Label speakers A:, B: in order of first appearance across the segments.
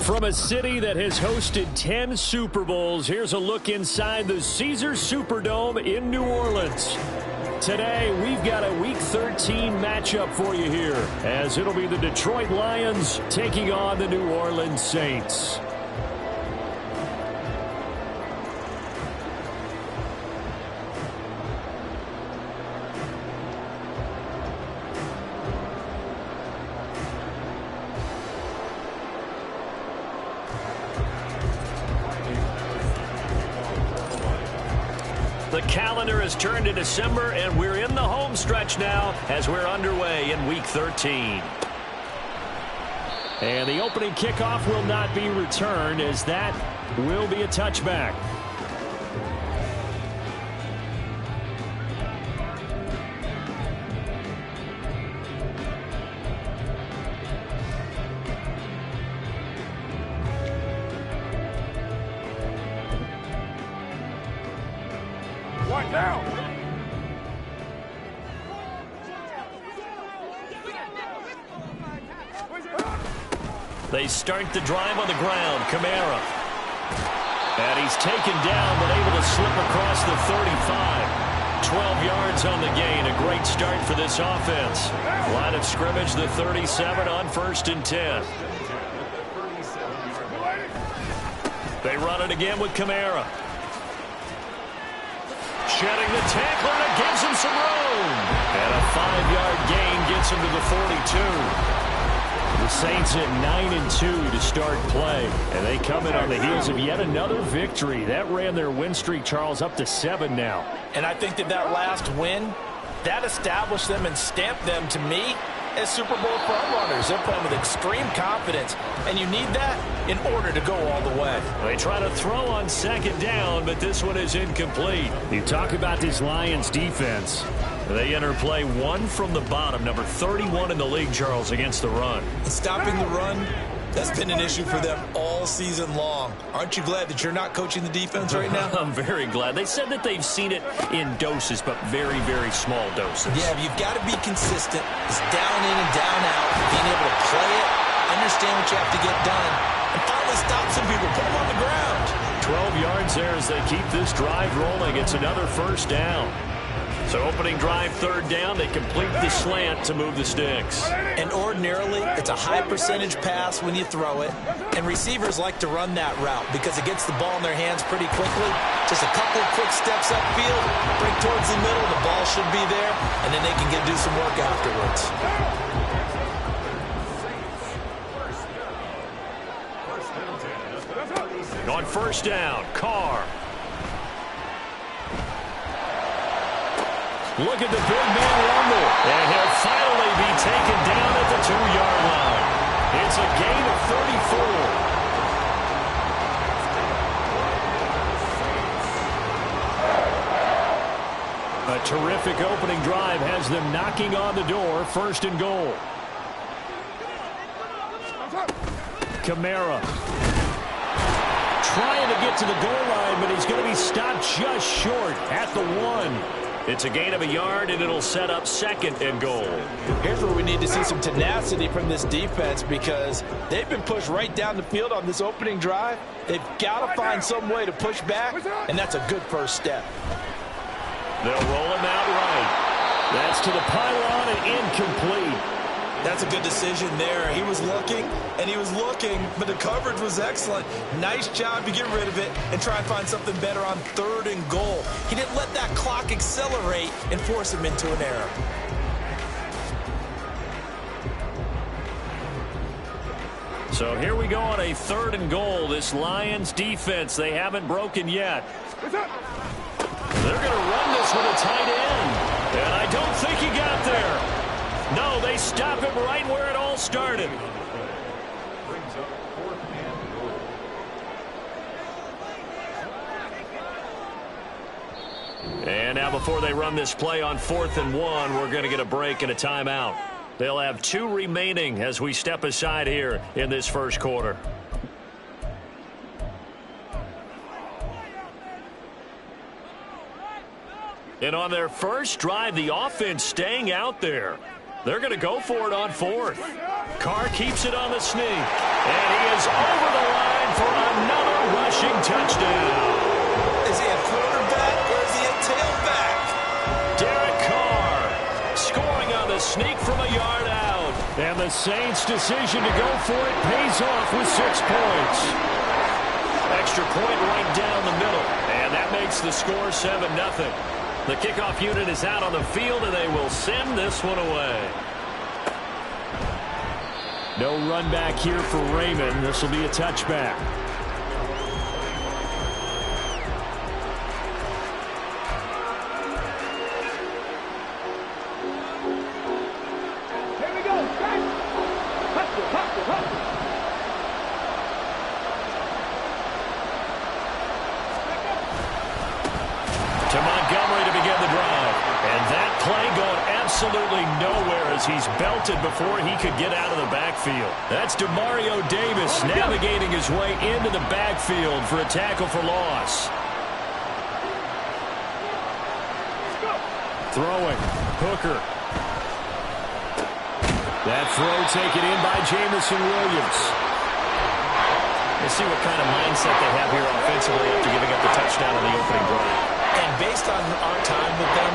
A: From a city that has hosted 10 Super Bowls, here's a look inside the Caesars Superdome in New Orleans. Today, we've got a Week 13 matchup for you here, as it'll be the Detroit Lions taking on the New Orleans Saints. The calendar has turned to December, and we're in the home stretch now as we're underway in Week 13. And the opening kickoff will not be returned, as that will be a touchback. They start the drive on the ground. Kamara. And he's taken down, but able to slip across the 35. 12 yards on the gain. A great start for this offense. Line of scrimmage, the 37 on 1st and 10. They run it again with Kamara. Shedding the tackler, and it gives him some room. And a 5-yard gain gets him to the 42. The Saints at 9-2 to start play, and they come in on the heels of yet another victory. That ran their win streak, Charles, up to 7 now. And I think that last win, that established them and stamped them, to me, as Super Bowl frontrunners. They're playing with extreme confidence, and you need that in order to go all the way. They try to throw on 2nd down, but this one is incomplete. You talk about this Lions defense. They enter play 1 from the bottom, number 31 in the league, Charles, against the run.
B: Stopping the run, that's been an issue for them all season long. Aren't you glad that you're not coaching the defense right now?
A: I'm very glad. They said that they've seen it in doses, but very, very small doses.
B: Yeah, you've got to be consistent. It's down in and down out. Being able to play it, understand what you have to get done, and finally stop some people, put them on the ground.
A: 12 yards there as they keep this drive rolling. It's another 1st down. So opening drive, 3rd down, they complete the slant to move the sticks.
B: And ordinarily, it's a high percentage pass when you throw it. And receivers like to run that route because it gets the ball in their hands pretty quickly. Just a couple of quick steps upfield, break towards the middle, the ball should be there, and then they can do some work afterwards.
A: On 1st down, Carr. Look at the big man rumble. And he'll finally be taken down at the 2-yard line. It's a gain of 34. A terrific opening drive has them knocking on the door. 1st and goal. Kamara. Trying to get to the goal line, but he's going to be stopped just short at the 1. It's a gain of a yard, and it'll set up 2nd and goal.
B: Here's where we need to see some tenacity from this defense, because they've been pushed right down the field on this opening drive. They've got to find some way to push back, and that's a good first step.
A: They'll roll him out right. That's to the pylon and incomplete.
B: That's a good decision there. He was looking, and he was looking, but the coverage was excellent. Nice job to get rid of it and try and find something better on 3rd and goal. He didn't let that clock accelerate and force him into an error.
A: So here we go on a 3rd and goal. This Lions defense, they haven't broken yet. They're going to run this with a tight end. And I don't think he got there. No, they stop him right where it all started. And now before they run this play on 4th and 1, we're going to get a break and a timeout. They'll have 2 remaining as we step aside here in this first quarter. And on their first drive, the offense staying out there. They're going to go for it on 4th. Carr keeps it on the sneak. And he is over the line for another rushing touchdown.
B: Is he a quarterback or is he a tailback?
A: Derek Carr scoring on the sneak from a yard out. And the Saints' decision to go for it pays off with 6 points. Extra point right down the middle. And that makes the score 7-0. The kickoff unit is out on the field, and they will send this one away. No run back here for Raymond. This will be a touchback.
C: Here we go. Hustle.
A: To Montgomery to begin the drive. And that play going absolutely nowhere as he's belted before he could get out of the backfield. That's DeMario Davis navigating his way into the backfield for a tackle for loss. Throwing. Hooker. That throw taken in by Jamison Williams. Let's see what kind of mindset they have here offensively after giving up the touchdown on the opening drive.
B: And based on our time with them,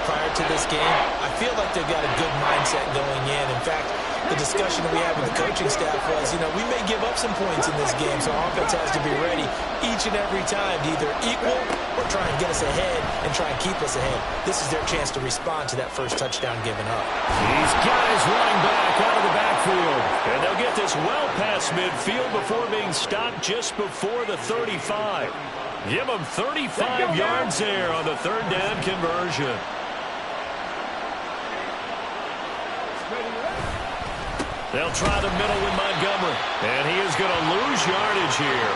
B: prior to this game, I feel like they've got a good mindset going in. In fact, the discussion that we had with the coaching staff was, we may give up some points in this game, so offense has to be ready each and every time to either equal or try and get us ahead and try and keep us ahead. This is their chance to respond to that first touchdown given up.
A: These guys running back out of the backfield. And they'll get this well past midfield before being stopped just before the 35. Give them 35 yards there on the 3rd down conversion. They'll try the middle with Montgomery. And he is going to lose yardage here.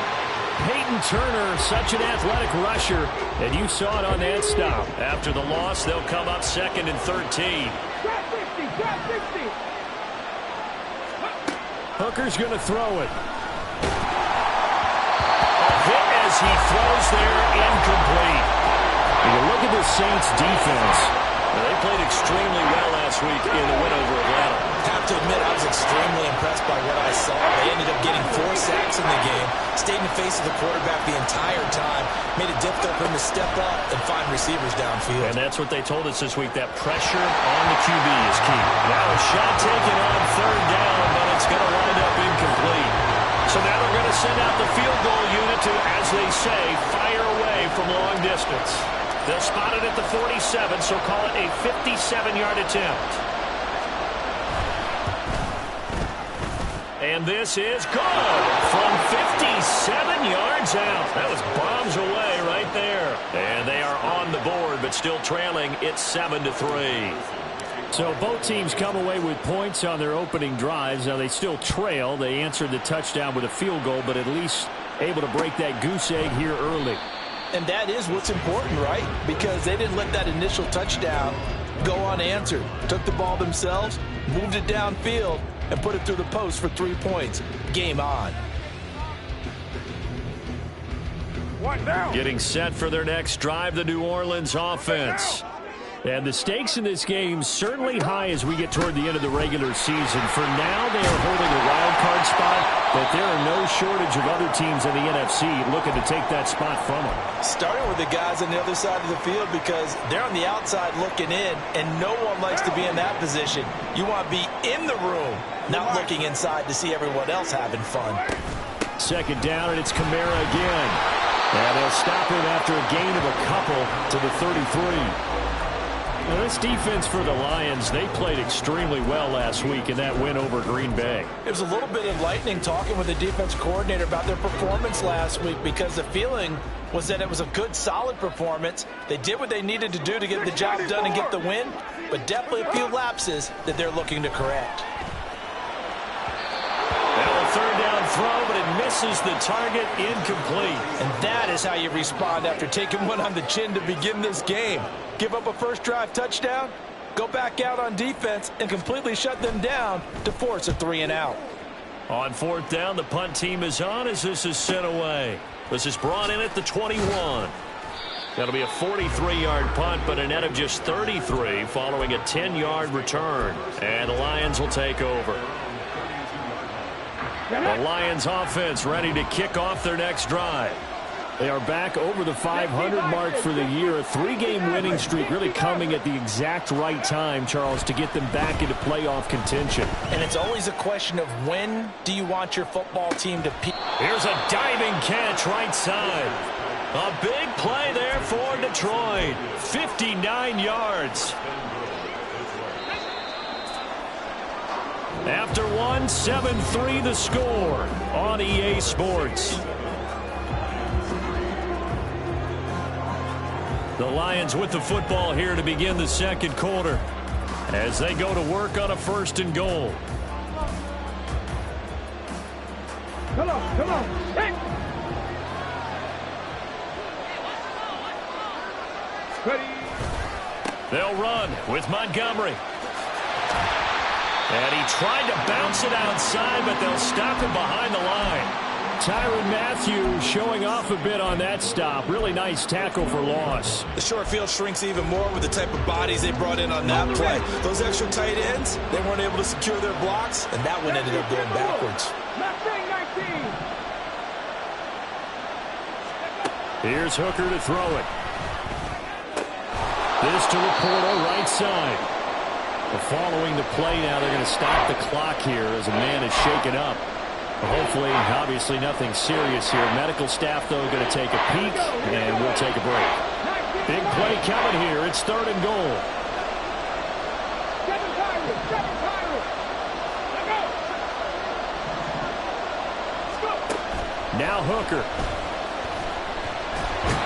A: Peyton Turner, such an athletic rusher. And you saw it on that stop. After the loss, they'll come up 2nd and 13. Hooker's going to throw it. Hit as he throws there, incomplete. When you look at the Saints defense, they played extremely well last week in the win over Atlanta.
B: I have to admit, I was extremely impressed by what I saw. They ended up getting 4 sacks in the game, stayed in the face of the quarterback the entire time, made it difficult for him to step up and find receivers downfield.
A: And that's what they told us this week, that pressure on the QB is key. Now a shot taken on 3rd down, but it's going to wind up incomplete. So now they're going to send out the field goal unit to, as they say, fire away from long distance. They'll spot it at the 47, so call it a 57-yard attempt. And this is good from 57 yards out. That was bombs away right there. And they are on the board, but still trailing. It's 7-3. So both teams come away with points on their opening drives. Now they still trail. They answered the touchdown with a field goal, but at least able to break that goose egg here early.
B: And that is what's important, right? Because they didn't let that initial touchdown go unanswered. Took the ball themselves, moved it downfield, and put it through the post for 3 points. Game on.
A: Getting set for their next drive, the New Orleans offense. And the stakes in this game certainly high as we get toward the end of the regular season. For now, they are holding a wild card spot, but there are no shortage of other teams in the NFC looking to take that spot from them.
B: Starting with the guys on the other side of the field because they're on the outside looking in, and no one likes to be in that position. You want to be in the room, not looking inside to see everyone else having fun.
A: 2nd down, and it's Kamara again. And they'll stop him after a gain of a couple to the 33. Now, this defense for the Lions, they played extremely well last week in that win over Green Bay.
B: It was a little bit enlightening talking with the defense coordinator about their performance last week because the feeling was that it was a good, solid performance. They did what they needed to do to get the job done and get the win, but definitely a few lapses that they're looking to correct.
A: Now a 3rd down throw, but it misses the target, incomplete.
B: And that is how you respond after taking one on the chin to begin this game. Give up a first drive touchdown, go back out on defense, and completely shut them down to force a 3-and-out.
A: On fourth down, the punt team is on as this is sent away. This is brought in at the 21. That'll be a 43-yard punt, but a net of just 33 following a 10-yard return. And the Lions will take over. The Lions offense ready to kick off their next drive. They are back over the 500 mark for the year. A 3-game winning streak really coming at the exact right time, Charles, to get them back into playoff contention.
B: And it's always a question of when do you want your football team to peak.
A: Here's a diving catch right side. A big play there for Detroit. 59 yards. After one, 7-3 the score on EA Sports. The Lions with the football here to begin the second quarter as they go to work on a 1st and goal.
C: Come on. Hey. Ready.
A: They'll run with Montgomery. And he tried to bounce it outside, but they'll stop him behind the line. Tyrann Mathieu showing off a bit on that stop. Really nice tackle for loss.
B: The short field shrinks even more with the type of bodies they brought in on that play. Those extra tight ends, they weren't able to secure their blocks, and that one ended up going backwards.
A: Here's Hooker to throw it. This to Laporta, right side. Following the play now, they're going to stop the clock here as a man is shaken up. Hopefully, obviously, nothing serious here. Medical staff, though, going to take a peek, and we'll take a break. Big play coming here. It's 3rd and goal. Now Hooker.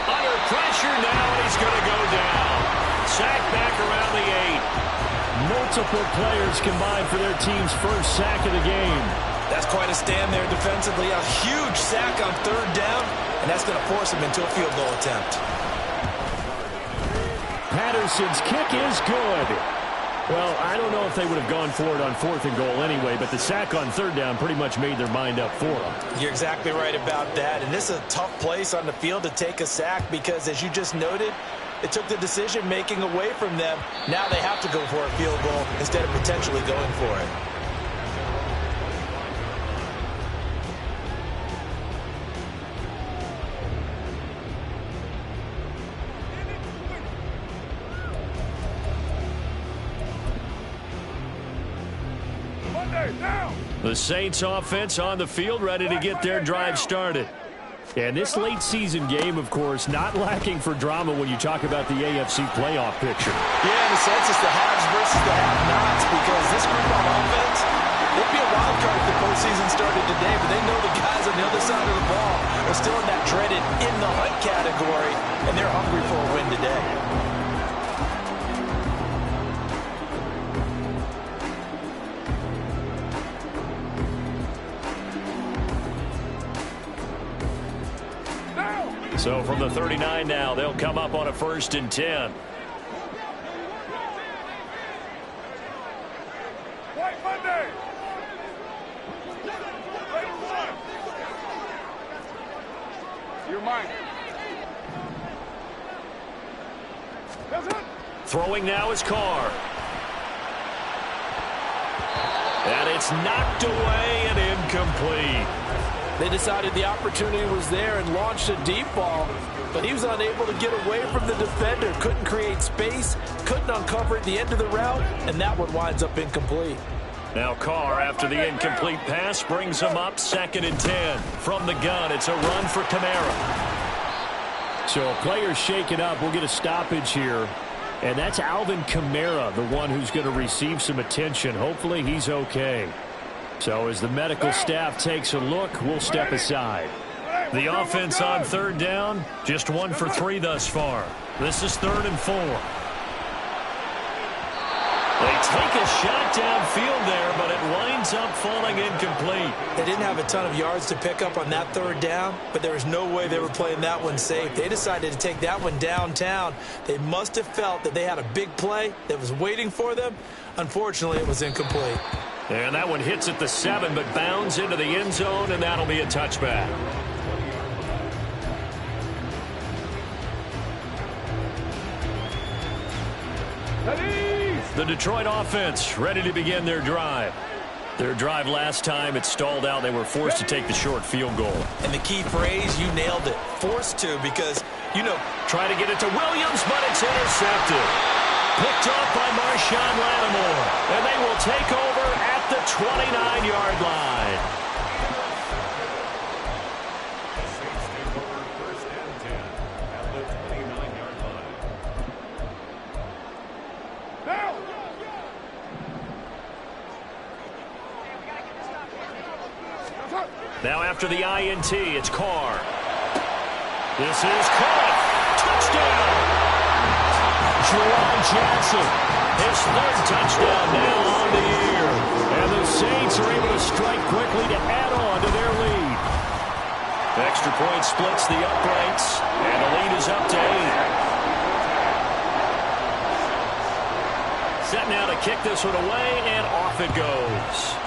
A: Under pressure now, and he's going to go down. Sacked back around the 8. Multiple players combined for their team's first sack of the game.
B: That's quite a stand there defensively. A huge sack on 3rd down, and that's going to force him into a field goal attempt.
A: Patterson's kick is good. Well, I don't know if they would have gone for it on 4th and goal anyway, but the sack on 3rd down pretty much made their mind up for them.
B: You're exactly right about that, and this is a tough place on the field to take a sack because, as you just noted, it took the decision-making away from them. Now they have to go for a field goal instead of potentially going for it.
A: The Saints offense on the field ready to get their drive started. And this late season game, of course, not lacking for drama when you talk about the AFC playoff picture.
B: Yeah, in a sense, it's the haves versus the have-nots because this group on offense, it'd be a wild card if the postseason started today, but they know the guys on the other side of the ball are still in that dreaded in-the-hunt category, and they're hungry for a win today.
A: So from the 39 now, they'll come up on a 1st and 10.
C: White Monday. You're mine.
A: Throwing now is Carr. And it's knocked away and incomplete.
B: They decided the opportunity was there and launched a deep ball, but he was unable to get away from the defender. Couldn't create space, couldn't uncover at the end of the route, and that one winds up incomplete.
A: Now Carr, after the incomplete pass, brings him up 2nd and 10. From the gun, it's a run for Kamara. So a player shaken up. We'll get a stoppage here. And that's Alvin Kamara, the one who's going to receive some attention. Hopefully he's okay. So as the medical staff takes a look, we'll step aside. The offense on 3rd down, just 1 for 3 thus far. This is 3rd and 4. They take a shot downfield there, but it winds up falling incomplete.
B: They didn't have a ton of yards to pick up on that third down, but there was no way they were playing that one safe. They decided to take that one downtown. They must have felt that they had a big play that was waiting for them. Unfortunately, it was incomplete.
A: And that one hits at the 7, but bounds into the end zone, and that'll be a touchback. The Detroit offense ready to begin their drive. Their drive last time, it stalled out. They were forced to take the short field goal.
B: And the key phrase, you nailed it. Forced to, because,
A: try to get it to Williams, but it's intercepted. Picked off by Marshawn Lattimore. And they will take over at the 29-yard line. Now after the INT, it's Carr. This is caught. Touchdown! Juwan Jackson, his third touchdown now on the year. And the Saints are able to strike quickly to add on to their lead. The extra point splits the uprights, and the lead is up to 8. Set now to kick this one away, and off it goes.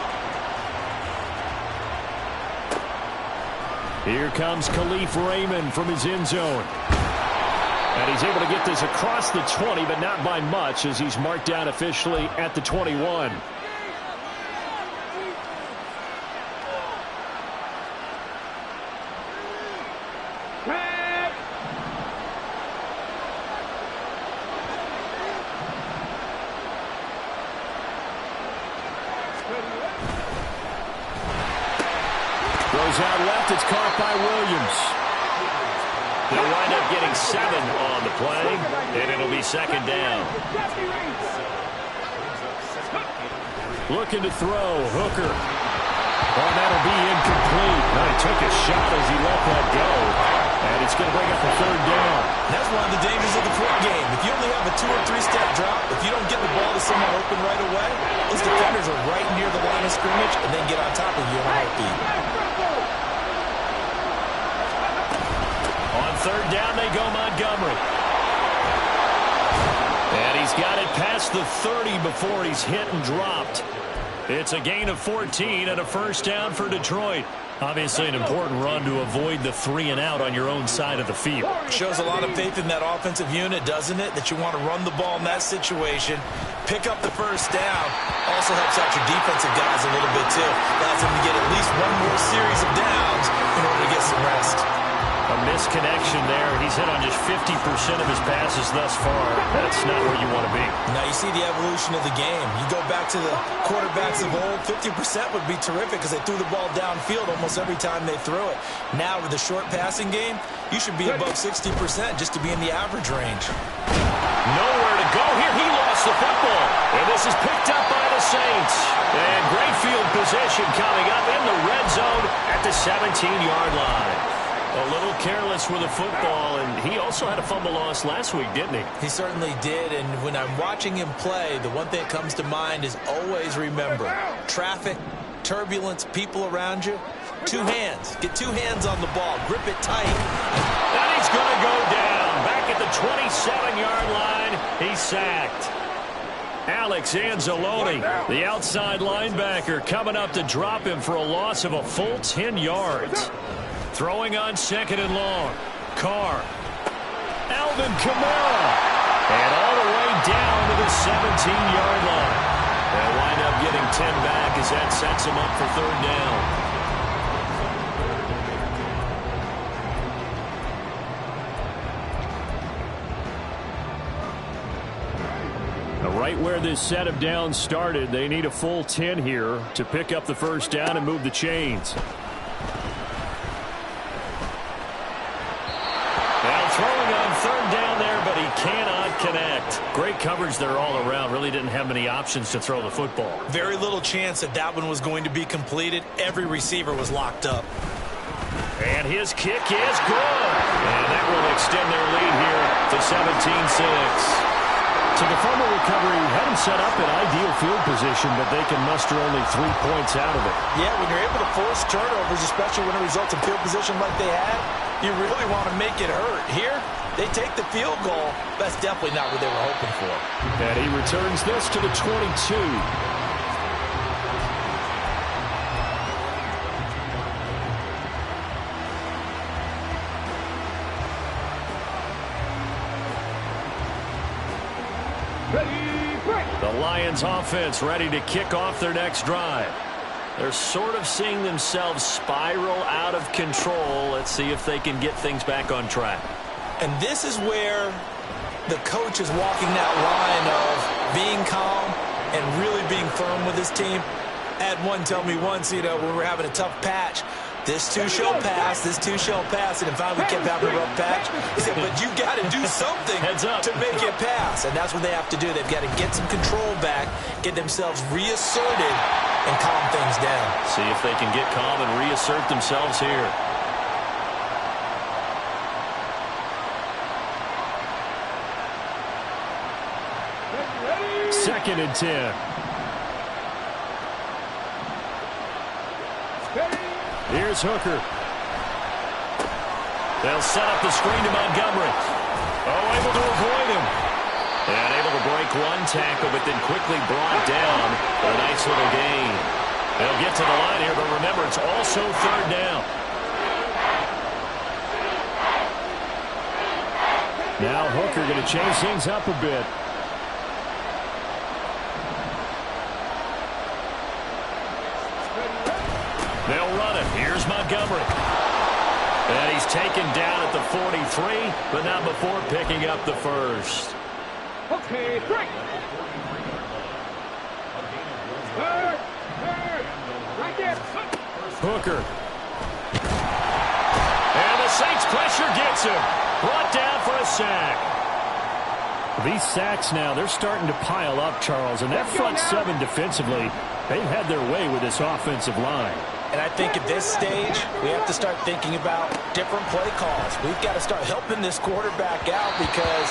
A: Here comes Khalif Raymond from his end zone. And he's able to get this across the 20, but not by much, as he's marked down officially at the 21. Out left, it's caught by Williams. They'll wind up getting 7 on the play, and it'll be second down. Looking to throw, Hooker. Oh, that'll be incomplete. Now he took a shot as he let that go, and it's going to bring up a third down.
B: That's one of the dangers of the quick game. If you only have a 2- or 3-step drop, if you don't get the ball to someone open right away, those defenders are right near the line of scrimmage and then get on top of you in a heartbeat.
A: Third down, they go Montgomery. And he's got it past the 30 before he's hit and dropped. It's a gain of 14 and a first down for Detroit. Obviously an important run to avoid the 3-and-out on your own side of the field.
B: Shows a lot of faith in that offensive unit, doesn't it? That you want to run the ball in that situation. Pick up the first down. Also helps out your defensive guys a little bit, too. Allows them to get at least one more series of downs in order to get some rest.
A: A misconnection there. He's hit on just 50% of his passes thus far. That's not where you want to be.
B: Now you see the evolution of the game. You go back to the quarterbacks of old, 50% would be terrific because they threw the ball downfield almost every time they threw it. Now with the short passing game, you should be above 60% just to be in the average range.
A: Nowhere to go here. He lost the football. And this is picked up by the Saints. And great field position coming up in the red zone at the 17-yard line. A little careless with the football, and he also had a fumble loss last week, didn't he?
B: He certainly did, and when I'm watching him play, the one thing that comes to mind is always remember, traffic, turbulence, people around you, 2 hands. Get 2 hands on the ball. Grip it tight.
A: And he's going to go down. Back at the 27-yard line, he's sacked. Alex Anzalone, the outside linebacker, coming up to drop him for a loss of a full 10 yards. Throwing on 2nd and long. Carr. Alvin Kamara. And all the way down to the 17-yard line. They'll wind up getting 10 back as that sets them up for third down. Right where this set of downs started, they need a full 10 here to pick up the first down and move the chains. Throwing on third down there, but he cannot connect. Great coverage there all around. Really didn't have many options to throw the football.
B: Very little chance that that one was going to be completed. Every receiver was locked up.
A: And his kick is good. And that will extend their lead here to 17-6. So the fumble recovery had him set up in ideal field position, but they can muster only 3 points out of it.
B: Yeah, when you're able to force turnovers, especially when it results in field position like they had, you really want to make it hurt. Here, they take the field goal. That's definitely not what they were hoping for.
A: And he returns this to the 22. The Lions offense ready to kick off their next drive. They're sort of seeing themselves spiral out of control. Let's see if they can get things back on track.
B: And this is where the coach is walking that line of being calm and really being firm with his team. Had one tell me once, when we're having a tough patch, this too shall pass, this too shall pass. And if we kept having a rough patch, he said, but you got to do something to make it pass. And that's what they have to do. They've got to get some control back, get themselves reasserted, and calm things down.
A: See if they can get calm and reassert themselves here. Second and 10. Here's Hooker. They'll set up the screen to Montgomery. Oh, able to avoid him. And able to break one tackle, but then quickly brought down for a nice little gain. They'll get to the line here, but remember, it's also third down. Now Hooker going to change things up a bit. They'll run it. Here's Montgomery. And he's taken down at the 43, but not before picking up the first.
C: Okay, break. Third. Right there.
A: Hooker. And the Saints pressure gets him. Brought down for a sack. These sacks now, they're starting to pile up, Charles. And that front seven defensively, they've had their way with this offensive line.
B: And I think at this stage, we have to start thinking about different play calls. We've got to start helping this quarterback out because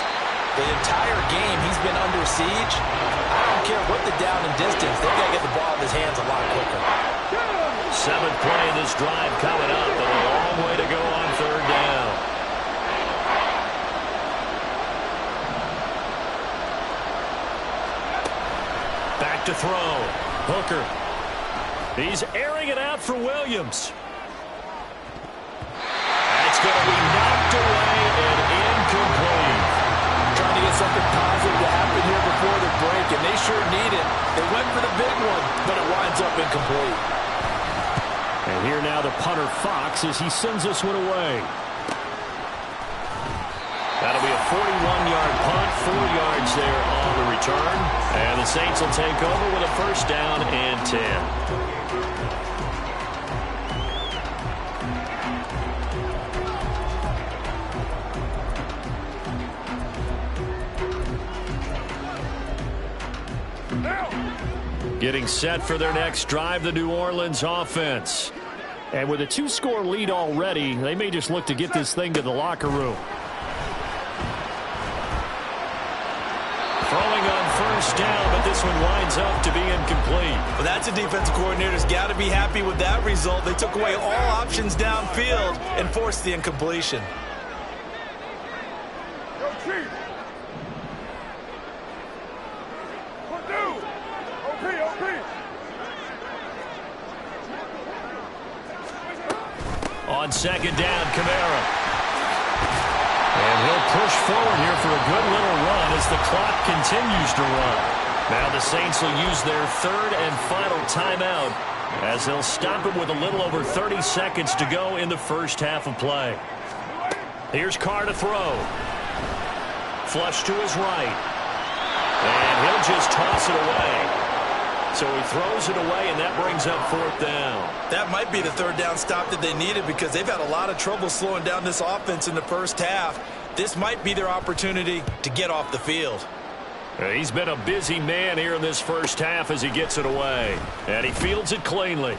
B: the entire game he's been under siege. I don't care what the down and distance. They've got to get the ball in his hands a lot quicker.
A: Seventh play of this drive coming up, and a long way to go on third down. Back to throw. Hooker. He's airing it out for Williams. And it's going to be knocked away and incomplete.
B: Trying to get something positive to happen here before the break, and they sure need it. They went for the big one, but it winds up incomplete.
A: And here now the punter Fox as he sends this one away. That'll be a 41-yard punt, 4 yards there on the return. And the Saints will take over with a first down and 10. Getting set for their next drive, the New Orleans offense. And with a 2-score lead already, they may just look to get this thing to the locker room. Throwing on first down, but this one winds up to be incomplete.
B: Well, that's a defensive coordinator's got to be happy with that result. They took away all options downfield and forced the incompletion.
C: Yo, Chief.
A: On second down, Kamara. And he'll push forward here for a good little run as the clock continues to run. Now the Saints will use their third and final timeout as they'll stop it with a little over 30 seconds to go in the first half of play. Here's Carr to throw. Flush to his right. And he'll just toss it away. So he throws it away, and that brings up fourth down.
B: That might be the third down stop that they needed because they've had a lot of trouble slowing down this offense in the first half. This might be their opportunity to get off the field.
A: He's been a busy man here in this first half as he gets it away. And he fields it cleanly.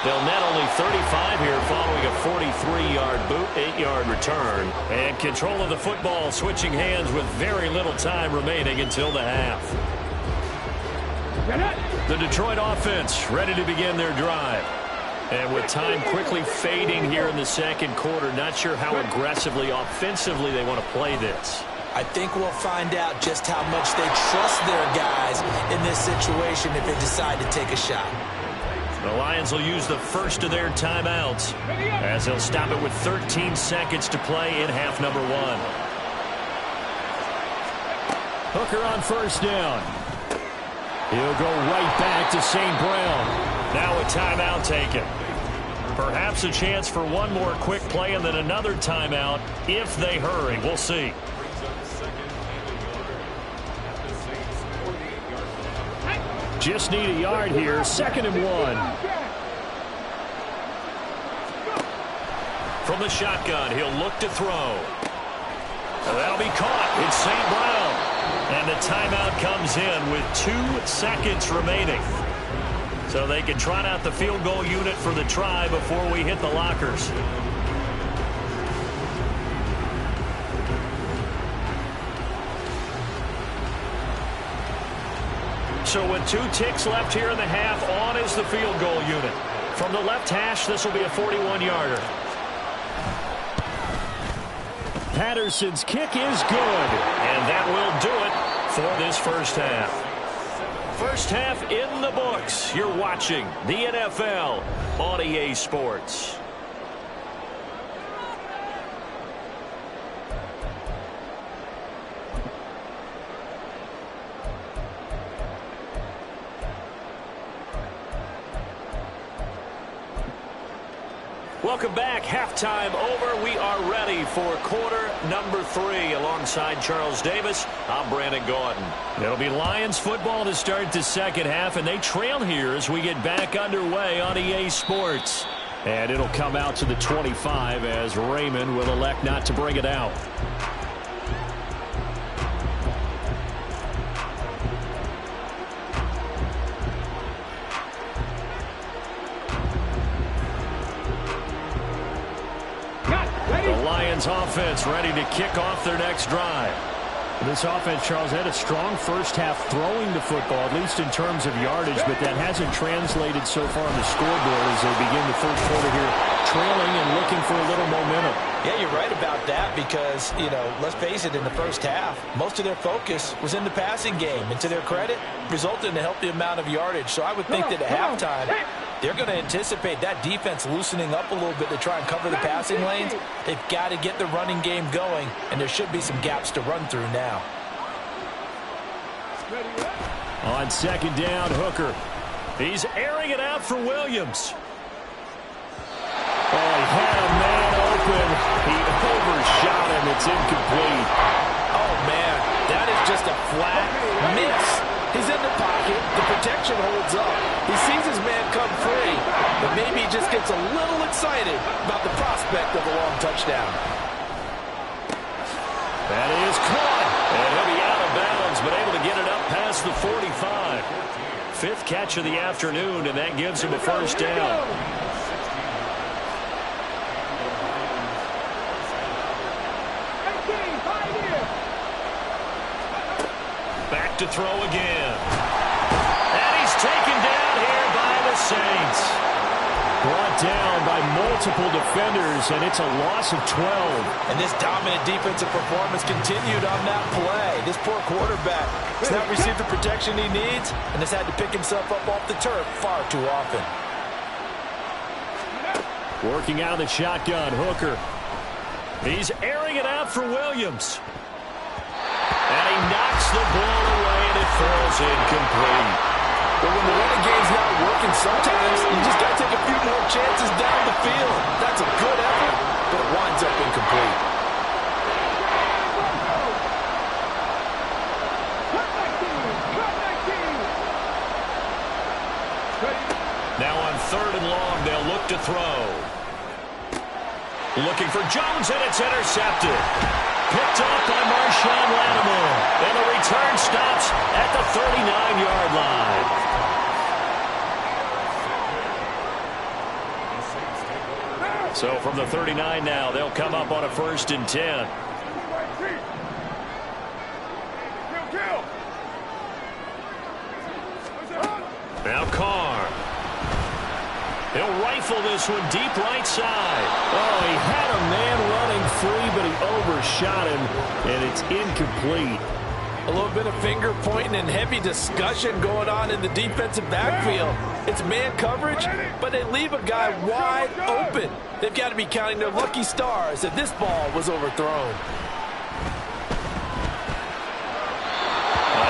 A: They'll net only 35 here following a 43-yard boot, 8-yard return. And control of the football switching hands with very little time remaining until the half. The Detroit offense ready to begin their drive. And with time quickly fading here in the second quarter, not sure how aggressively, offensively they want to play this.
B: I think we'll find out just how much they trust their guys in this situation if they decide to take a shot.
A: The Lions will use the first of their timeouts as they'll stop it with 13 seconds to play in half number 1. Hooker on first down. He'll go right back to St. Brown. Now a timeout taken. Perhaps a chance for one more quick play and then another timeout if they hurry. We'll see. Just need a yard here. 2nd and 1. From the shotgun, he'll look to throw. That'll be caught. It's St. Brown. And the timeout comes in with 2 seconds remaining. So they can trot out the field goal unit for the try before we hit the lockers. So with 2 ticks left here in the half, on is the field goal unit. From the left hash, this will be a 41-yarder. Patterson's kick is good, and that will do it for this first half. First half in the books. You're watching the NFL on EA Sports. Welcome back. Halftime over. We are ready for quarter number 3. Alongside Charles Davis, I'm Brandon Gordon. It'll be Lions football to start the second half, and they trail here as we get back underway on EA Sports. And it'll come out to the 25 as Raymond will elect not to bring it out. Offense ready to kick off their next drive.
D: This offense, Charles, had a strong first half throwing the football, at least in terms of yardage, but that hasn't translated so far on the scoreboard as they begin the third quarter here, trailing and looking for a little momentum.
B: Yeah, you're right about that because, let's face it, in the first half, most of their focus was in the passing game. And to their credit, resulted in a healthy amount of yardage. So I would think that at halftime, they're going to anticipate that defense loosening up a little bit to try and cover the passing lanes. They've got to get the running game going, and there should be some gaps to run through now.
A: On second down, Hooker. He's airing it out for Williams. Oh, he had a man open. He overshot him. It's incomplete.
B: Oh, man, that is just a flat miss. He's in the pocket. The protection holds up. He sees his man come free, but maybe he just gets a little excited about the prospect of a long touchdown.
A: That is caught. And he'll be out of bounds, but able to get it up past the 45. 5th catch of the afternoon, and that gives him a first down. Back to throw again. And he's taken down here by the Saints. Brought down by multiple defenders, and it's a loss of 12.
B: And this dominant defensive performance continued on that play. This poor quarterback has not received the protection he needs and has had to pick himself up off the turf far too often.
A: Working out of the shotgun, Hooker. He's airing it out for Williams. And he knocks the ball away, and it falls incomplete.
B: But when the running game's not working, sometimes you just got to take a few more chances down the field. That's a good effort, but it winds up incomplete.
A: Now on 3rd and long, they'll look to throw. Looking for Jones, and it's intercepted. Picked up by Marshawn Lattimore. And the return stops at the 39-yard line. So from the 39 now, they'll come up on a 1st and 10. Now Carr. He'll rifle this one deep right side.
D: Oh, he had a man running free, but he overshot him, and it's incomplete.
B: A little bit of finger pointing and heavy discussion going on in the defensive backfield. It's man coverage, but they leave a guy wide open. They've got to be counting their lucky stars that this ball was overthrown.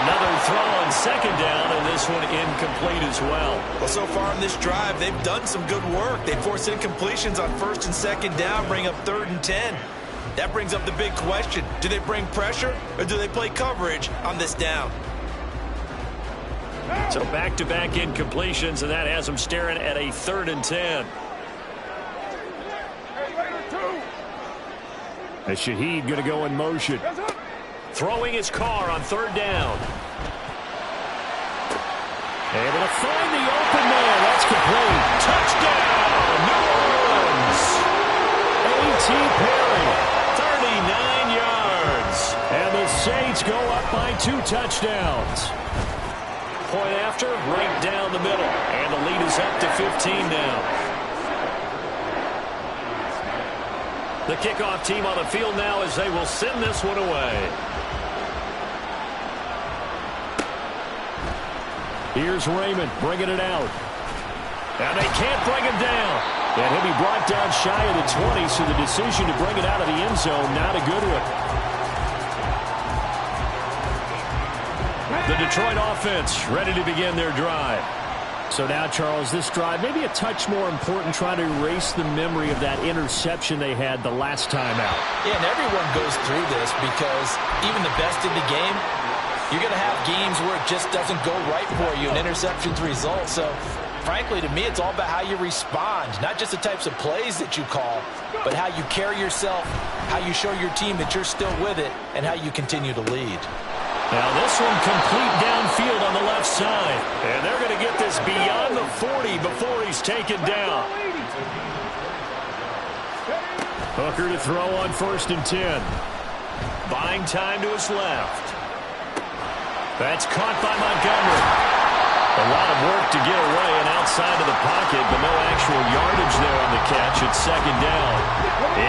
A: Another throw on 2nd down, and this one incomplete as well.
B: Well, so far in this drive, they've done some good work. They forced incompletions on 1st and 2nd down, bring up 3rd and 10. That brings up the big question. Do they bring pressure, or do they play coverage on this down?
A: So back-to-back incompletions, and that has them staring at a 3rd and 10.
D: As Shaheed going to go in motion.
A: Throwing his Carr on 3rd down.
D: Able to find the open man. That's complete.
A: Touchdown, New Orleans.
D: A.T. Perry.
A: 39 yards.
D: And the Saints go up by 2 touchdowns.
A: Point after, right down the middle. And the lead is up to 15 now. The kickoff team on the field now as they will send this one away.
D: Here's Raymond bringing it out. And they can't bring him down. And he'll be brought down shy of the 20, so the decision to bring it out of the end zone, not a good one. The Detroit offense ready to begin their drive. So now, Charles, this drive maybe a touch more important, trying to erase the memory of that interception they had the last time out.
B: Yeah, and everyone goes through this because even the best in the game, you're going to have games where it just doesn't go right for you, and interceptions result. So, frankly, to me, it's all about how you respond, not just the types of plays that you call, but how you carry yourself, how you show your team that you're still with it, and how you continue to lead.
A: Now this one complete downfield on the left side. And they're going to get this beyond the 40 before he's taken down.
D: Hooker to throw on 1st and 10.
A: Buying time to his left. That's caught by Montgomery. A lot of work to get away and outside of the pocket, but no actual yardage there on the catch. It's 2nd down.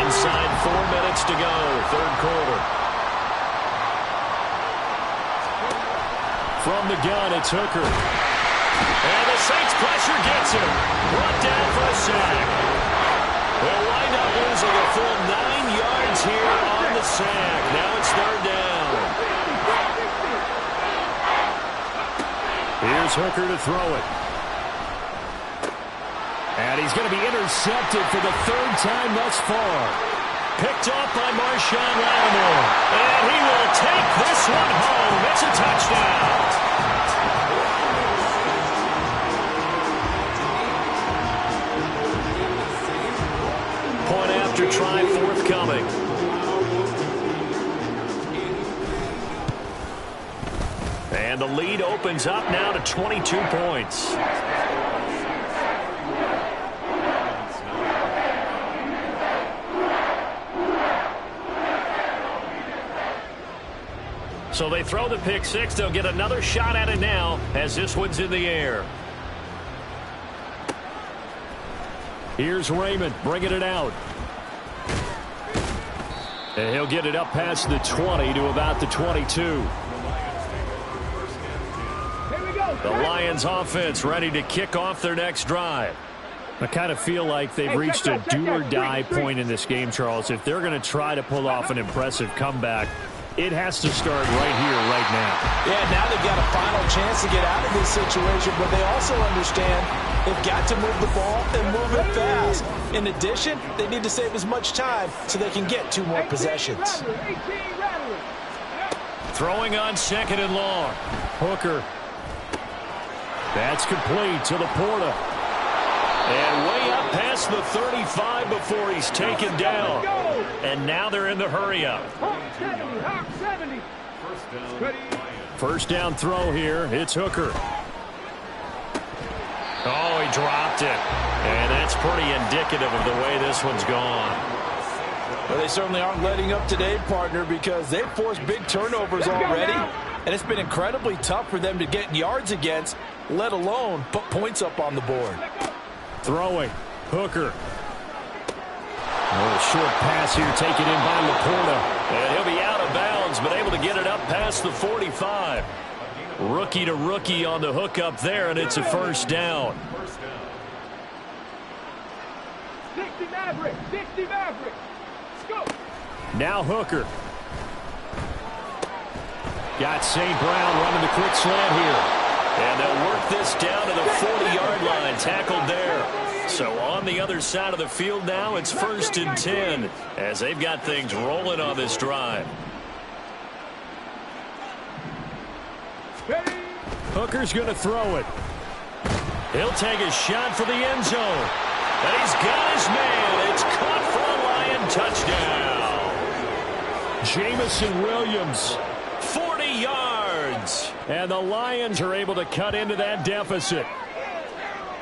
A: Inside 4 minutes to go, 3rd quarter.
D: From the gun, it's Hooker.
A: And the Saints pressure gets him. Brought down for a sack. They'll wind up losing a full 9 yards here on the sack. Now it's 3rd down.
D: Here's Hooker to throw it. And he's going to be intercepted for the 3rd time thus far.
A: Picked off by Marshawn Lattimore. And he will take this one home. It's a touchdown. Point after try forthcoming. And the lead opens up now to 22 points. So they throw the pick six. They'll get another shot at it now as this one's in the air.
D: Here's Raymond bringing it out. And he'll get it up past the 20 to about the 22. The Lions offense ready to kick off their next drive. I kind of feel like they've reached a do-or-die point in this game, Charles. If they're going to try to pull off an impressive comeback, it has to start right here, right now.
B: Yeah, now they've got a final chance to get out of this situation, but they also understand they've got to move the ball and move it fast. In addition, they need to save as much time so they can get 2 more possessions.
A: Throwing on 2nd and long.
D: Hooker. That's complete to the Porta.
A: And way up past the 35 before he's taken down. And now they're in the hurry-up.
C: 70.
D: 1st down throw here. It's Hooker.
A: Oh, he dropped it. And that's pretty indicative of the way this one's gone.
B: Well, they certainly aren't letting up today, partner, because they've forced big turnovers already. And it's been incredibly tough for them to get yards against, let alone put points up on the board.
D: Throwing. Hooker. A little short pass here taken in by Laporta.
A: And he'll be out of bounds, but able to get it up past the 45. Rookie to rookie on the hook up there, and it's a first down.
C: 60 Maverick, 60 Maverick. Go.
D: Now Hooker. Got St. Brown running the quick slant here.
A: And they'll work this down to the 40-yard line, tackled there. So on the other side of the field now, it's 1st and 10 as they've got things rolling on this drive.
D: Hooker's going to throw it.
A: He'll take a shot for the end zone. And he's got his man. It's caught for a Lion touchdown.
D: Jamison Williams.
A: 40 yards.
D: And the Lions are able to cut into that deficit.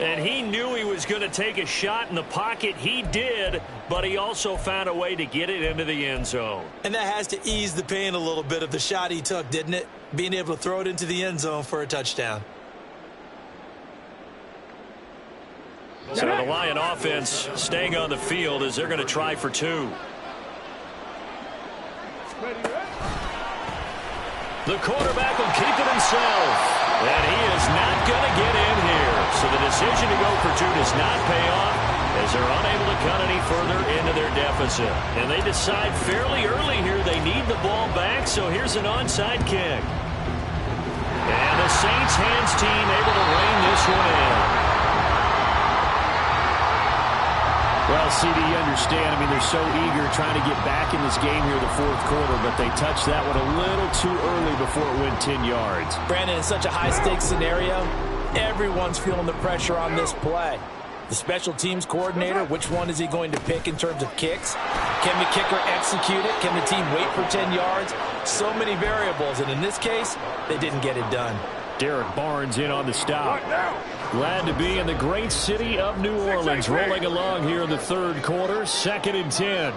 A: And he knew he was going to take a shot in the pocket. He did, but he also found a way to get it into the end zone.
B: And that has to ease the pain a little bit of the shot he took, didn't it? Being able to throw it into the end zone for a touchdown.
A: So the Lion offense staying on the field as they're going to try for 2. The quarterback will keep it himself. And he is not going to get in here. So the decision to go for 2 does not pay off as they're unable to cut any further into their deficit. And they decide fairly early here they need the ball back, so here's an onside kick. And the Saints hands team able to rein this one in.
D: Well, CD, you understand. I mean, they're so eager trying to get back in this game here in the 4th quarter, but they touched that one a little too early before it went 10 yards.
B: Brandon, in such a high-stakes scenario, everyone's feeling the pressure on this play. The special teams coordinator, which one is he going to pick in terms of kicks? Can the kicker execute it? Can the team wait for 10 yards? So many variables, and in this case, they didn't get it done.
D: Derek Barnes in on the stop. Glad to be in the great city of New Orleans, rolling along here in the 3rd quarter. 2nd and 10.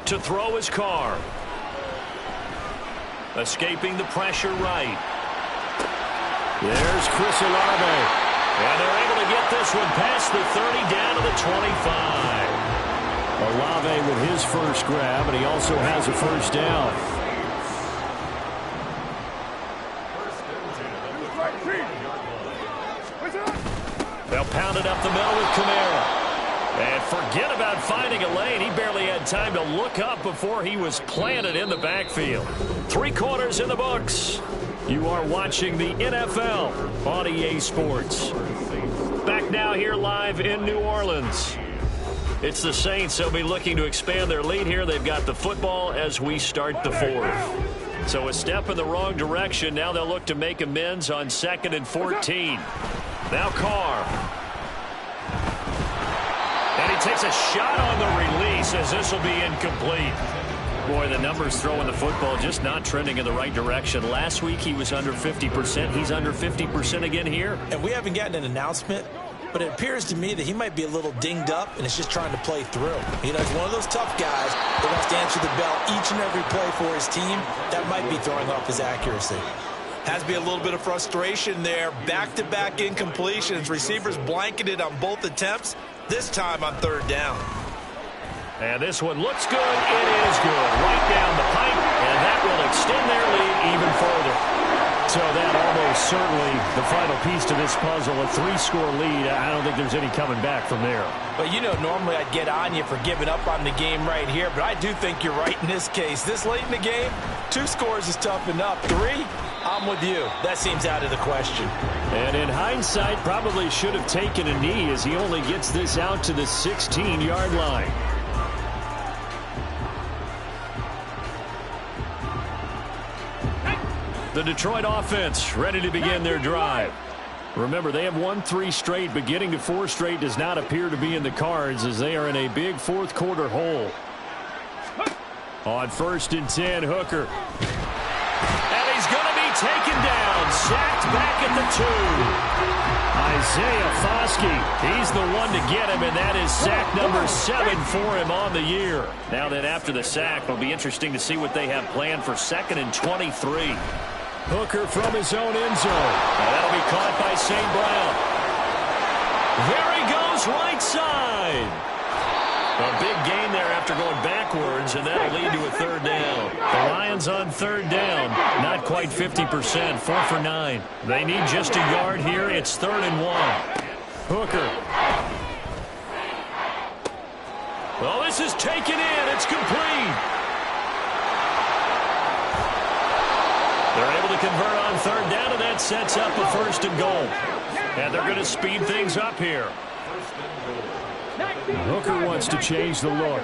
A: To throw his car. Escaping the pressure right.
D: There's Chris Olave.
A: And they're able to get this one past the 30 down to the 25.
D: Olave with his first grab, and he also has a first down.
A: They'll pound it up the middle with Kamara. And forget about finding a lane. He barely had time to look up before he was planted in the backfield. 3 quarters in the books. You are watching the NFL on EA Sports. Back now here live in New Orleans. It's the Saints. They'll be looking to expand their lead here. They've got the football as we start the 4th. So a step in the wrong direction. Now they'll look to make amends on 2nd and 14. Now Carr. And he takes a shot on the release as this will be incomplete. Boy, the numbers throwing the football just not trending in the right direction. Last week he was under 50%. He's under 50% again here.
B: And we haven't gotten an announcement, but it appears to me that he might be a little dinged up and is just trying to play through. You know, he's one of those tough guys that wants to answer the bell each and every play for his team. That might be throwing off his accuracy. Has to be a little bit of frustration there. Back-to-back incompletions. Receivers blanketed on both attempts, this time on 3rd down.
A: And this one looks good. It is good. Right down the pipe, and that will extend their lead even further.
D: So that almost certainly the final piece to this puzzle, a 3-score lead. I don't think there's any coming back from there.
B: But, you know, normally I'd get on you for giving up on the game right here, but I do think you're right in this case. This late in the game, 2 scores is tough enough. 3, I'm with you. That seems out of the question.
D: And in hindsight, probably should have taken a knee as he only gets this out to the 16-yard line.
A: The Detroit offense ready to begin their drive.
D: Remember, they have won 3 straight, but getting to 4 straight does not appear to be in the cards as they are in a big 4th quarter hole. On 1st and 10, Hooker.
A: And he's going to be taken down, sacked back at the 2.
D: Isaiah Foskey, he's the one to get him, and that is sack number 7 for him on the year.
A: Now then, after the sack, it'll be interesting to see what they have planned for 2nd and 23.
D: Hooker from his own end zone.
A: That'll be caught by St. Brown. There he goes, right side. A big gain there after going backwards, and that'll lead to a 3rd down.
D: The Lions on 3rd down. Not quite 50%, 4 for 9.
A: They need just a yard here. It's 3rd and 1.
D: Hooker.
A: Well, this is taken in. It's complete. They're able to convert on 3rd down, and that sets up a 1st and goal. And they're going to speed things up here.
D: Hooker wants to change the look.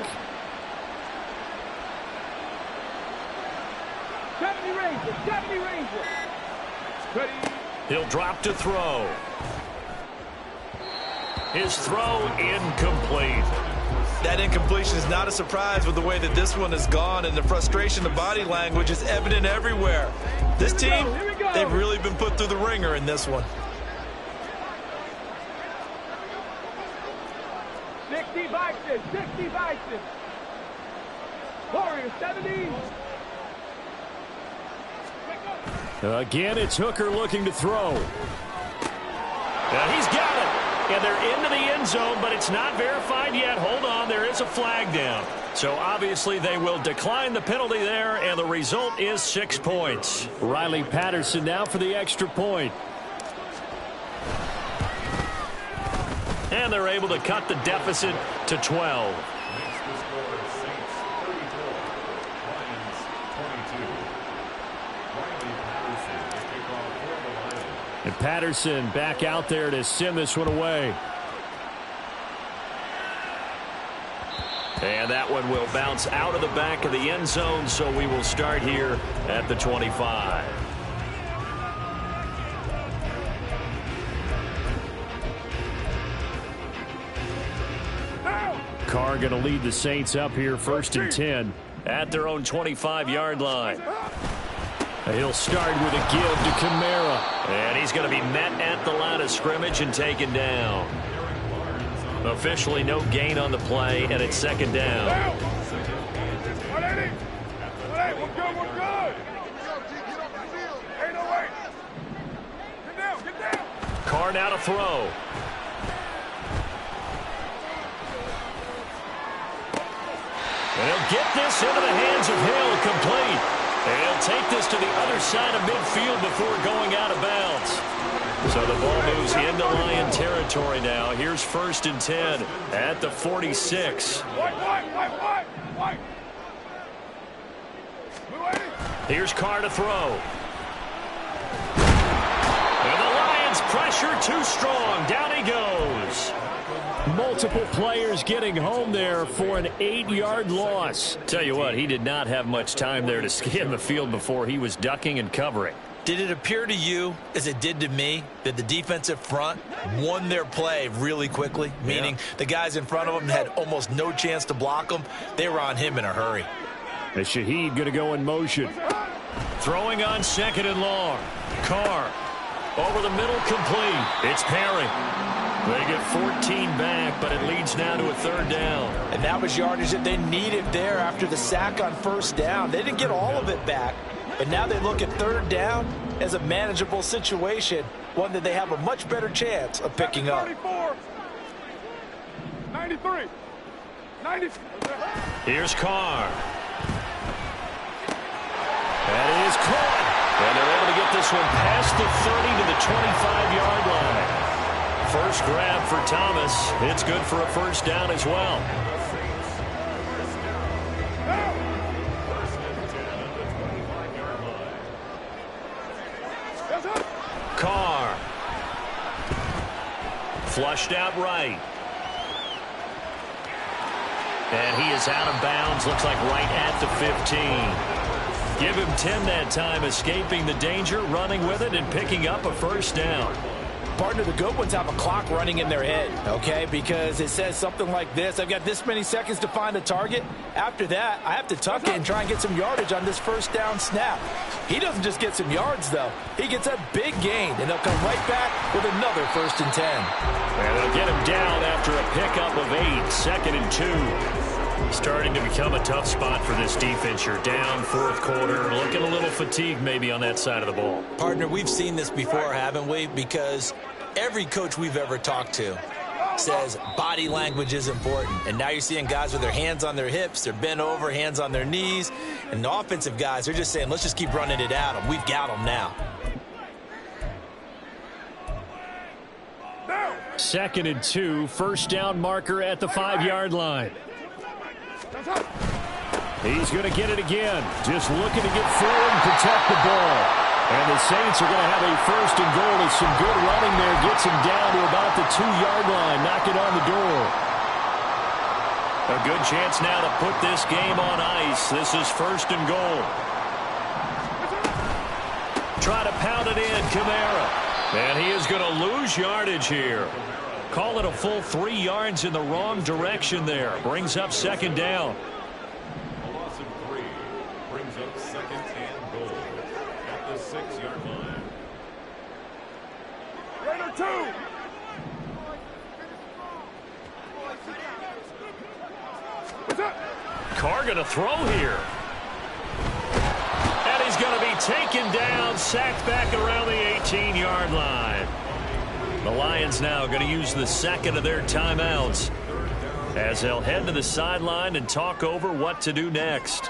C: 70 Ranger, 70 Ranger. Ready.
A: He'll drop to throw. His throw incomplete.
B: That incompletion is not a surprise with the way that this one has gone, and the frustration, the body language is evident everywhere. This team, they've really been put through the ringer in this one.
C: 60 Bison, 60 Bison. Warriors, 70.
D: Again, it's Hooker looking to throw.
A: Now he's got it. And they're into the end zone, but it's not verified yet. Hold on, there is a flag down. So obviously they will decline the penalty there, and the result is 6 points.
D: Riley Patterson now for the extra point.
A: And they're able to cut the deficit to 12.
D: And Patterson back out there to send this one away.
A: And that one will bounce out of the back of the end zone, so we will start here at the 25.
D: Carr going to lead the Saints up here, 1st and 10.
A: At their own 25-yard line.
D: He'll start with a give to Kamara.
A: And he's going to be met at the line of scrimmage and taken down. Officially no gain on the play, and it's 2nd down.
C: We're good, we're good. Ain't no way. Get down, get down.
A: Carr now to throw. And he'll get this into the hands of Hill, complete. And he'll take this to the other side of midfield before going out of bounds. So the ball moves into Lion territory now. Here's 1st and 10 at the 46.
C: White.
A: Here's Carr to throw. And the Lions pressure too strong. Down he goes.
D: Multiple players getting home there for an 8-yard loss.
A: Tell you what, he did not have much time there to scan the field before he was ducking and covering.
B: Did it appear to you, as it did to me, that the defensive front won their play really quickly? Meaning the guys in front of them had almost no chance to block them. They were on him in a hurry.
D: And Shaheed going to go in motion.
A: Throwing on 2nd and long. Carr over the middle, complete. It's Perry. They get 14 back, but it leads now to a 3rd down.
B: And that was yardage that they needed there after the sack on 1st down. They didn't get all of it back, but now they look at 3rd down as a manageable situation, one that they have a much better chance of picking up.
C: 94, 93, 90.
A: Here's Carr. That is caught. And they're able to get this one past the 30 to the 25-yard line. First grab for Thomas. It's good for a 1st down as well. Carr. Flushed out right. And he is out of bounds. Looks like right at the 15. Give him 10 that time, escaping the danger, running with it, and picking up a 1st down.
B: Partner, the good ones have a clock running in their head, okay? Because it says something like this: I've got this many seconds to find a target. After that, I have to tuck it and try and get some yardage on this first down snap. He doesn't just get some yards, though. He gets a big gain, and they'll come right back with another 1st and 10.
A: And they'll get him down after a pickup of 8, 2nd and 2. Starting to become a tough spot for this defense. You're down 4th quarter, looking a little fatigued maybe on that side of the ball.
B: Partner, we've seen this before, haven't we? Because every coach we've ever talked to says body language is important. And now you're seeing guys with their hands on their hips, they're bent over, hands on their knees. And the offensive guys, they're just saying, let's just keep running it at them. We've got them now.
D: 2nd and 2, 1st down marker at the 5-yard line. He's going to get it again. Just looking to get forward and protect the ball. And the Saints are going to have a 1st and goal with some good running there. Gets him down to about the 2-yard line. Knock it on the door.
A: A good chance now to put this game on ice. This is 1st and goal. Try to pound it in, Kamara. And he is going to lose yardage here. Call it a full 3 yards in the wrong direction there. Brings up 2nd down.
E: A loss of 3 brings up 2nd and goal at the 6-yard line.
C: Raider 2. What's up?
A: Carr going to throw here. And he's going to be taken down, sacked back around the 18-yard line. The Lions now going to use the 2nd of their timeouts as they'll head to the sideline and talk over what to do next.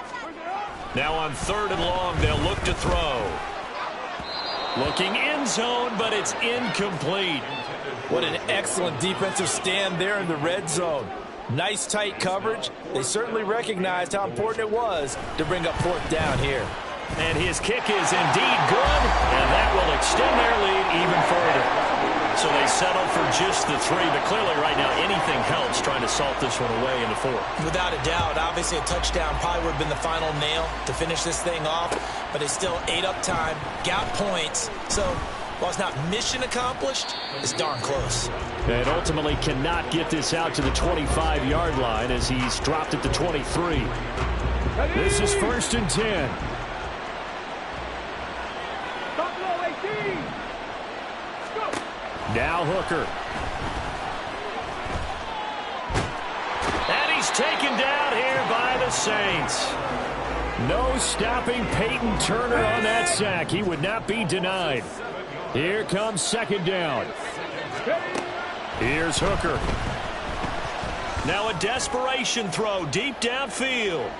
A: Now on 3rd and long, they'll look to throw. Looking end zone, but it's incomplete.
B: What an excellent defensive stand there in the red zone. Nice tight coverage. They certainly recognized how important it was to bring up 4th down here.
A: And his kick is indeed good, and that will extend their lead even further. So they settle for just the 3, but clearly right now anything helps trying to salt this one away in the 4th.
B: Without a doubt, obviously a touchdown probably would have been the final nail to finish this thing off, but they still ate up time, got points. So while it's not mission accomplished, it's darn close.
D: And ultimately cannot get this out to the 25-yard line as he's dropped at the 23. This is 1st and 10.
C: Buffalo 18. Go.
D: Now Hooker.
A: And he's taken down here by the Saints.
D: No stopping Peyton Turner on that sack. He would not be denied. Here comes 2nd down. Here's Hooker.
A: Now a desperation throw deep downfield.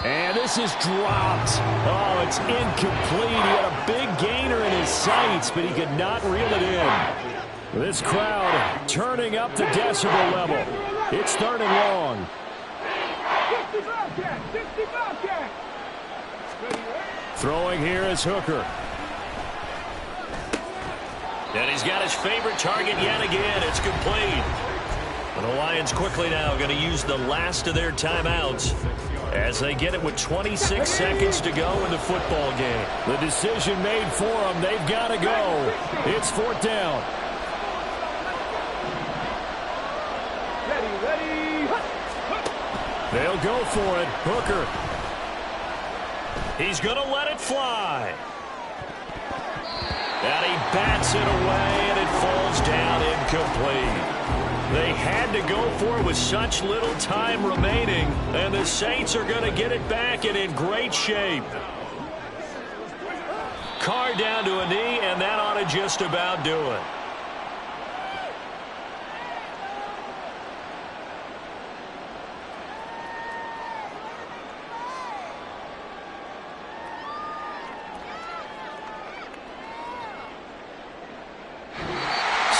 D: And this is dropped. Oh, it's incomplete. He had a big gainer in his sights, but he could not reel it in. This crowd turning up the decibel level. It's 3rd and long.
C: 60 Bobcat.
D: Throwing here is Hooker.
A: And he's got his favorite target yet again. It's complete. And the Lions quickly now going to use the last of their timeouts as they get it with 26 seconds to go in the football game.
D: The decision made for them. They've got to go. It's 4th down.
C: Ready.
D: They'll go for it. Hooker.
A: He's going to let it fly. And he bats it away, and it falls down incomplete. They had to go for it with such little time remaining, and the Saints are going to get it back and in great shape. Carr down to a knee, and that ought to just about do it.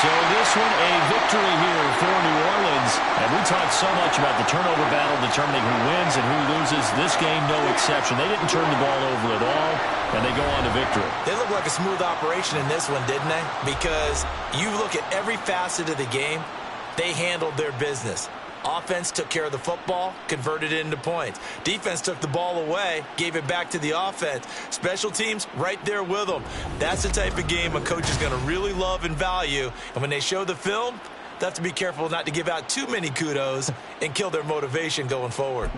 A: So this one a victory here for New Orleans. And we talked so much about the turnover battle determining who wins and who loses. This game, no exception. They didn't turn the ball over at all, and they go on to victory.
B: They look like a smooth operation in this one, didn't they? Because you look at every facet of the game, they handled their business. Offense took care of the football, converted it into points. Defense took the ball away, gave it back to the offense. Special teams, right there with them. That's the type of game a coach is going to really love and value. And when they show the film, they have to be careful not to give out too many kudos and kill their motivation going forward.